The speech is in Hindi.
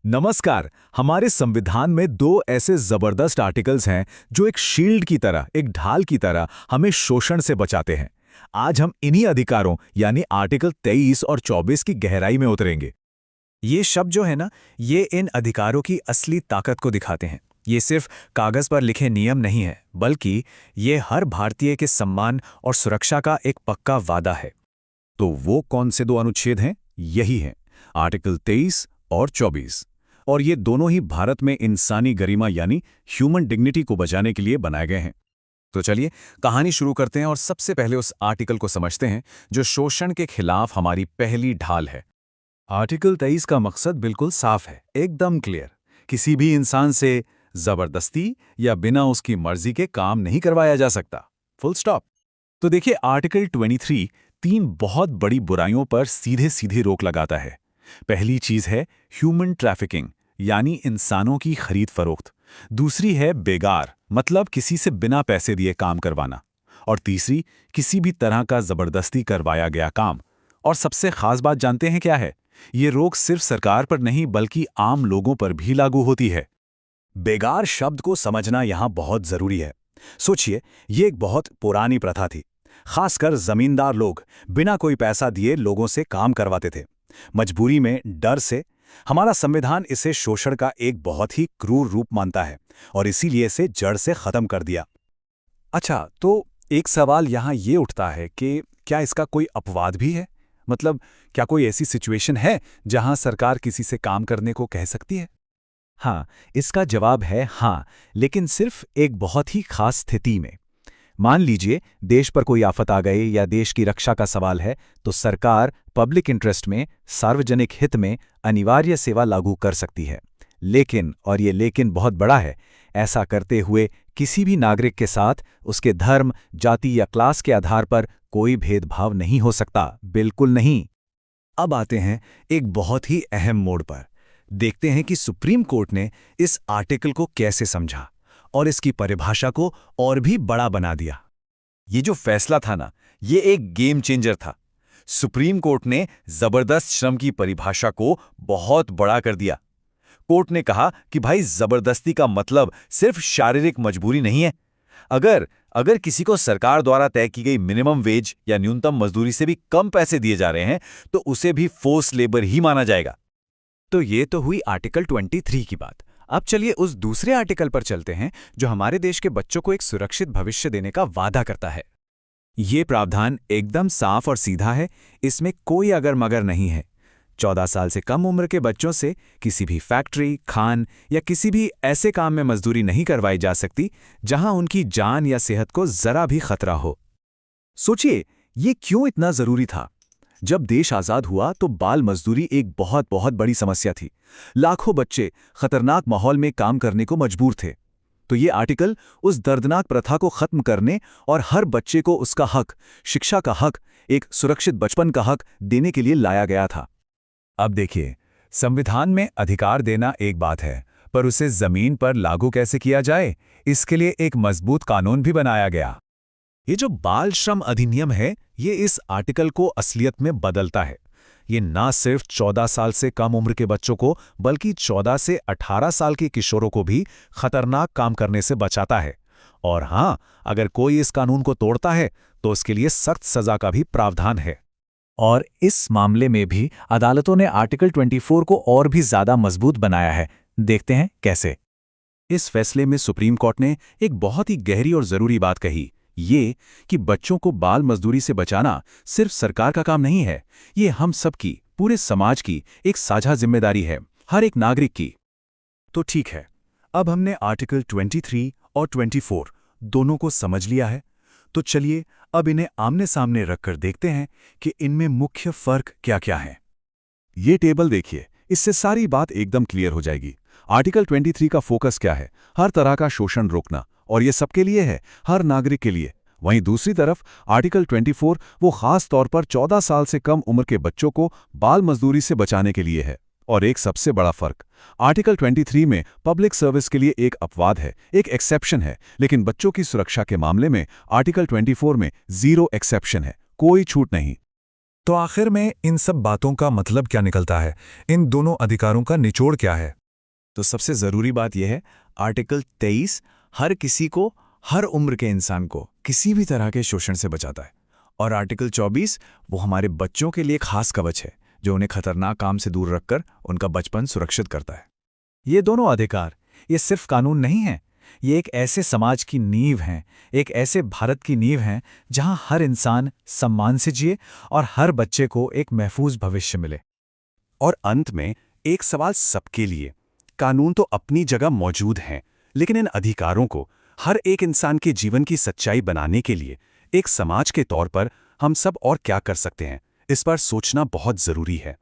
नमस्कार। हमारे संविधान में दो ऐसे जबरदस्त आर्टिकल्स हैं जो एक शील्ड की तरह, एक ढाल की तरह हमें शोषण से बचाते हैं। आज हम इन्हीं अधिकारों यानी आर्टिकल 23 और 24 की गहराई में उतरेंगे। ये शब्द जो है ना, ये इन अधिकारों की असली ताकत को दिखाते हैं। ये सिर्फ कागज पर लिखे नियम नहीं है, बल्कि ये हर भारतीय के सम्मान और सुरक्षा का एक पक्का वादा है। तो वो कौन से दो अनुच्छेद हैं? यही हैं, आर्टिकल 23 और 24। और ये दोनों ही भारत में इंसानी गरिमा यानी ह्यूमन डिग्निटी को बचाने के लिए बनाए गए हैं। तो चलिए कहानी शुरू करते हैं और सबसे पहले उस आर्टिकल को समझते हैं जो शोषण के खिलाफ हमारी पहली ढाल है। आर्टिकल 23 का मकसद बिल्कुल साफ है, एकदम क्लियर। किसी भी इंसान से जबरदस्ती या बिना उसकी मर्जी के काम नहीं करवाया जा सकता, फुल स्टॉप। तो देखिए, आर्टिकल 23 तीन बहुत बड़ी बुराइयों पर सीधे सीधे रोक लगाता है। पहली चीज है ह्यूमन ट्रैफिकिंग यानी इंसानों की खरीद फरोख्त। दूसरी है बेगार, मतलब किसी से बिना पैसे दिए काम करवाना। और तीसरी किसी भी तरह का जबरदस्ती करवाया गया काम। और सबसे खास बात जानते हैं क्या है? ये रोक सिर्फ सरकार पर नहीं बल्कि आम लोगों पर भी लागू होती है। बेगार शब्द को समझना यहां बहुत जरूरी है। सोचिए, ये एक बहुत पुरानी प्रथा थी। खासकर जमींदार लोग बिना कोई पैसा दिए लोगों से काम करवाते थे, मजबूरी में, डर से। हमारा संविधान इसे शोषण का एक बहुत ही क्रूर रूप मानता है और इसीलिए इसे जड़ से खत्म कर दिया। अच्छा, तो एक सवाल यहां ये उठता है कि क्या इसका कोई अपवाद भी है? मतलब, क्या कोई ऐसी सिचुएशन है जहां सरकार किसी से काम करने को कह सकती है? हाँ, इसका जवाब है हाँ, लेकिन सिर्फ एक बहुत ही खास स्थिति में। मान लीजिए देश पर कोई आफत आ गई या देश की रक्षा का सवाल है, तो सरकार पब्लिक इंटरेस्ट में, सार्वजनिक हित में अनिवार्य सेवा लागू कर सकती है। लेकिन, और ये लेकिन बहुत बड़ा है, ऐसा करते हुए किसी भी नागरिक के साथ उसके धर्म, जाति या क्लास के आधार पर कोई भेदभाव नहीं हो सकता, बिल्कुल नहीं। अब आते हैं एक बहुत ही अहम मोड़ पर। देखते हैं कि सुप्रीम कोर्ट ने इस आर्टिकल को कैसे समझा और इसकी परिभाषा को और भी बड़ा बना दिया। ये जो फैसला था ना, ये एक गेम चेंजर था। सुप्रीम कोर्ट ने जबरदस्त श्रम की परिभाषा को बहुत बड़ा कर दिया। कोर्ट ने कहा कि भाई, जबरदस्ती का मतलब सिर्फ शारीरिक मजबूरी नहीं है। अगर अगर किसी को सरकार द्वारा तय की गई मिनिमम वेज या न्यूनतम मजदूरी से भी कम पैसे दिए जा रहे हैं, तो उसे भी फोर्स लेबर ही माना जाएगा। तो ये तो हुई आर्टिकल 23 की बात। अब चलिए उस दूसरे आर्टिकल पर चलते हैं जो हमारे देश के बच्चों को एक सुरक्षित भविष्य देने का वादा करता है। ये प्रावधान एकदम साफ और सीधा है, इसमें कोई अगर मगर नहीं है। 14 साल से कम उम्र के बच्चों से किसी भी फैक्ट्री, खान या किसी भी ऐसे काम में मजदूरी नहीं करवाई जा सकती जहां उनकी जान या सेहत को जरा भी खतरा हो। सोचिए, ये क्यों इतना जरूरी था? जब देश आजाद हुआ तो बाल मजदूरी एक बहुत बहुत बड़ी समस्या थी। लाखों बच्चे खतरनाक माहौल में काम करने को मजबूर थे। तो ये आर्टिकल उस दर्दनाक प्रथा को खत्म करने और हर बच्चे को उसका हक, शिक्षा का हक, एक सुरक्षित बचपन का हक देने के लिए लाया गया था। अब देखिए, संविधान में अधिकार देना एक बात है, पर उसे जमीन पर लागू कैसे किया जाए, इसके लिए एक मजबूत कानून भी बनाया गया। ये जो बाल श्रम अधिनियम है, ये इस आर्टिकल को असलियत में बदलता है। ये ना सिर्फ 14 साल से कम उम्र के बच्चों को, बल्कि 14 से 18 साल के किशोरों को भी खतरनाक काम करने से बचाता है। और हाँ, अगर कोई इस कानून को तोड़ता है तो उसके लिए सख्त सजा का भी प्रावधान है। और इस मामले में भी अदालतों ने आर्टिकल 24 को और भी ज्यादा मजबूत बनाया है। देखते हैं कैसे। इस फैसले में सुप्रीम कोर्ट ने एक बहुत ही गहरी और जरूरी बात कही, ये कि बच्चों को बाल मजदूरी से बचाना सिर्फ सरकार का काम नहीं है, ये हम सब की, पूरे समाज की एक साझा जिम्मेदारी है, हर एक नागरिक की। तो ठीक है, अब हमने आर्टिकल 23 और 24 दोनों को समझ लिया है। तो चलिए अब इन्हें आमने सामने रखकर देखते हैं कि इनमें मुख्य फर्क क्या-क्या हैं। ये टेबल देखिए, इससे सारी बात एकदम क्लियर हो जाएगी। आर्टिकल 23 का फोकस क्या है? हर तरह का शोषण रोकना, और ये सबके लिए है, हर नागरिक के लिए। वहीं दूसरी तरफ आर्टिकल 24 वो खास तौर पर 14 साल से कम उम्र के बच्चों को बाल मजदूरी से बचाने के लिए है। और एक सबसे बड़ा फर्क, आर्टिकल 23 में पब्लिक सर्विस के लिए एक अपवाद है, एक एक्सेप्शन है, लेकिन बच्चों की सुरक्षा के मामले में आर्टिकल 24 में 0 एक्सेप्शन है, कोई छूट नहीं। तो आखिर में इन सब बातों का मतलब क्या निकलता है? इन दोनों अधिकारों का निचोड़ क्या है? तो सबसे ज़रूरी बात यह है, आर्टिकल 23 हर किसी को, हर उम्र के इंसान को किसी भी तरह के शोषण से बचाता है। और आर्टिकल 24 वो हमारे बच्चों के लिए खास कवच है, जो उन्हें खतरनाक काम से दूर रखकर उनका बचपन सुरक्षित करता है। ये दोनों अधिकार, ये सिर्फ कानून नहीं है, ये एक ऐसे समाज की नींव हैं, एक ऐसे भारत की नींव हैं जहां हर इंसान सम्मान से जिए और हर बच्चे को एक महफूज भविष्य मिले। और अंत में एक सवाल सबके लिए। कानून तो अपनी जगह मौजूद हैं, लेकिन इन अधिकारों को हर एक इंसान के जीवन की सच्चाई बनाने के लिए एक समाज के तौर पर हम सब और क्या कर सकते हैं, इस पर सोचना बहुत ज़रूरी है।